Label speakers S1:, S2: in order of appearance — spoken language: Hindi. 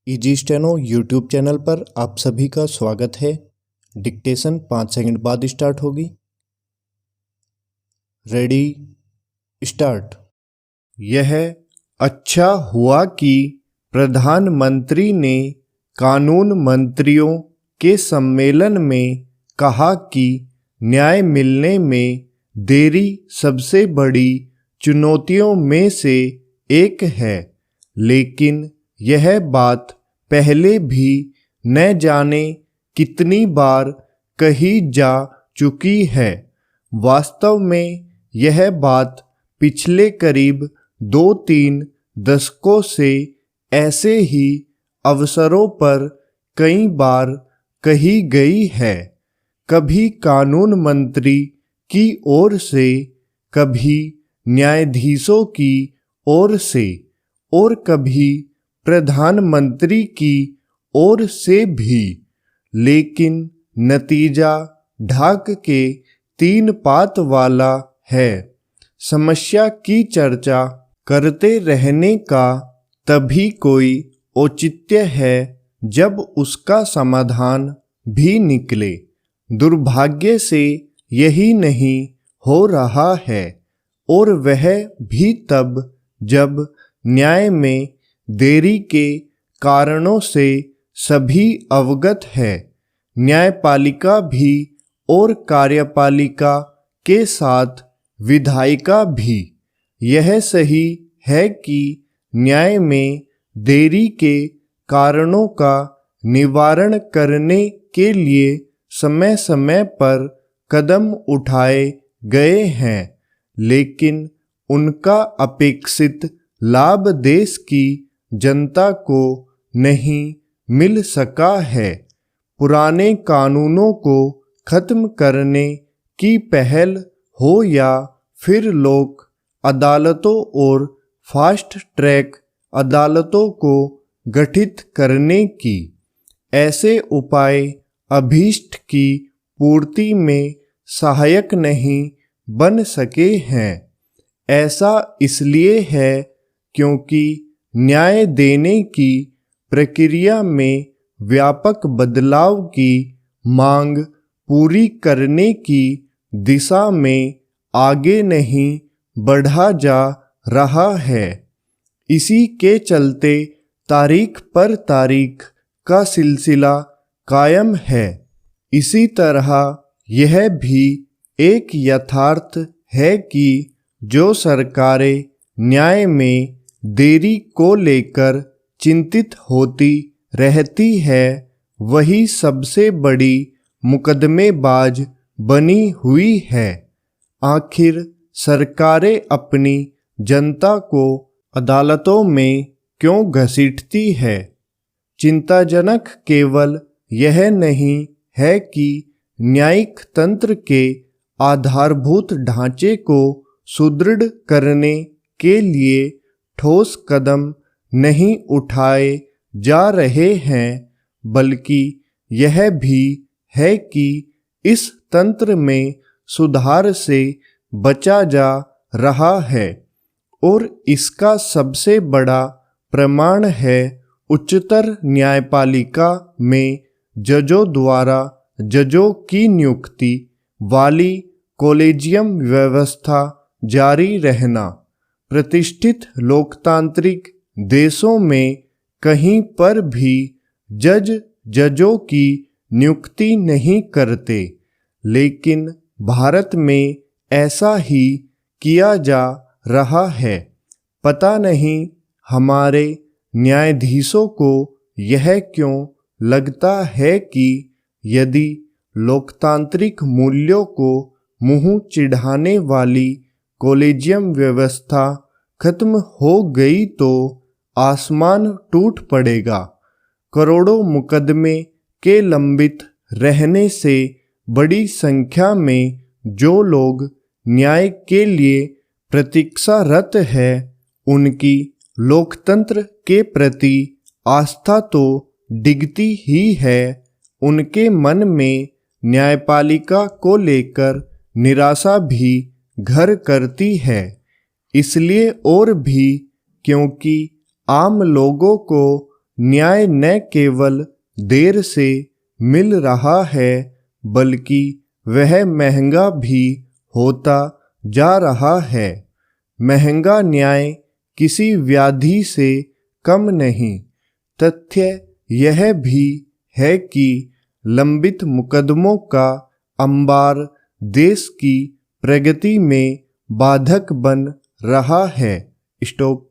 S1: इजी स्टेनो यूट्यूब चैनल पर आप सभी का स्वागत है। डिक्टेशन 5 सेकंड बाद स्टार्ट होगी। Ready start.
S2: यह अच्छा हुआ कि प्रधानमंत्री ने कानून मंत्रियों के सम्मेलन में कहा कि न्याय मिलने में देरी सबसे बड़ी चुनौतियों में से एक है, लेकिन यह बात पहले भी न जाने कितनी बार कही जा चुकी है। वास्तव में यह बात पिछले करीब 2-3 दशकों से ऐसे ही अवसरों पर कई बार कही गई है। कभी कानून मंत्री की ओर से, कभी न्यायाधीशों की ओर से और कभी प्रधानमंत्री की ओर से भी, लेकिन नतीजा ढाक के 3 पात वाला है। समस्या की चर्चा करते रहने का तभी कोई औचित्य है जब उसका समाधान भी निकले। दुर्भाग्य से यही नहीं हो रहा है, और वह भी तब जब न्याय में देरी के कारणों से सभी अवगत है। न्यायपालिका भी और कार्यपालिका के साथ विधायिका भी। यह सही है कि न्याय में देरी के कारणों का निवारण करने के लिए समय समय पर कदम उठाए गए हैं, लेकिन उनका अपेक्षित लाभ देश की जनता को नहीं मिल सका है। पुराने कानूनों को खत्म करने की पहल हो या फिर लोक अदालतों और फास्ट ट्रैक अदालतों को गठित करने की, ऐसे उपाय अभीष्ट की पूर्ति में सहायक नहीं बन सके हैं। ऐसा इसलिए है क्योंकि न्याय देने की प्रक्रिया में व्यापक बदलाव की मांग पूरी करने की दिशा में आगे नहीं बढ़ा जा रहा है। इसी के चलते तारीख पर तारीख का सिलसिला कायम है। इसी तरह यह भी एक यथार्थ है कि जो सरकारें न्याय में देरी को लेकर चिंतित होती रहती है, वही सबसे बड़ी मुकदमेबाज बनी हुई है। आखिर सरकारें अपनी जनता को अदालतों में क्यों घसीटती है? चिंताजनक केवल यह नहीं है कि न्यायिक तंत्र के आधारभूत ढांचे को सुदृढ़ करने के लिए ठोस कदम नहीं उठाए जा रहे हैं, बल्कि यह भी है कि इस तंत्र में सुधार से बचा जा रहा है। और इसका सबसे बड़ा प्रमाण है उच्चतर न्यायपालिका में जजों द्वारा जजों की नियुक्ति वाली कॉलेजियम व्यवस्था जारी रहना। प्रतिष्ठित लोकतांत्रिक देशों में कहीं पर भी जजों की नियुक्ति नहीं करते, लेकिन भारत में ऐसा ही किया जा रहा है। पता नहीं हमारे न्यायाधीशों को यह क्यों लगता है कि यदि लोकतांत्रिक मूल्यों को मुंह चिढ़ाने वाली कॉलेजियम व्यवस्था खत्म हो गई तो आसमान टूट पड़ेगा। करोड़ों मुकदमे के लंबित रहने से बड़ी संख्या में जो लोग न्याय के लिए प्रतीक्षारत है, उनकी लोकतंत्र के प्रति आस्था तो डिगती ही है। उनके मन में न्यायपालिका को लेकर निराशा भी घर करती है। इसलिए और भी क्योंकि आम लोगों को न्याय न केवल देर से मिल रहा है बल्कि वह महंगा भी होता जा रहा है। महंगा न्याय किसी व्याधि से कम नहीं। तथ्य यह भी है कि लंबित मुकदमों का अंबार देश की प्रगति में बाधक बन रहा है। स्टॉप।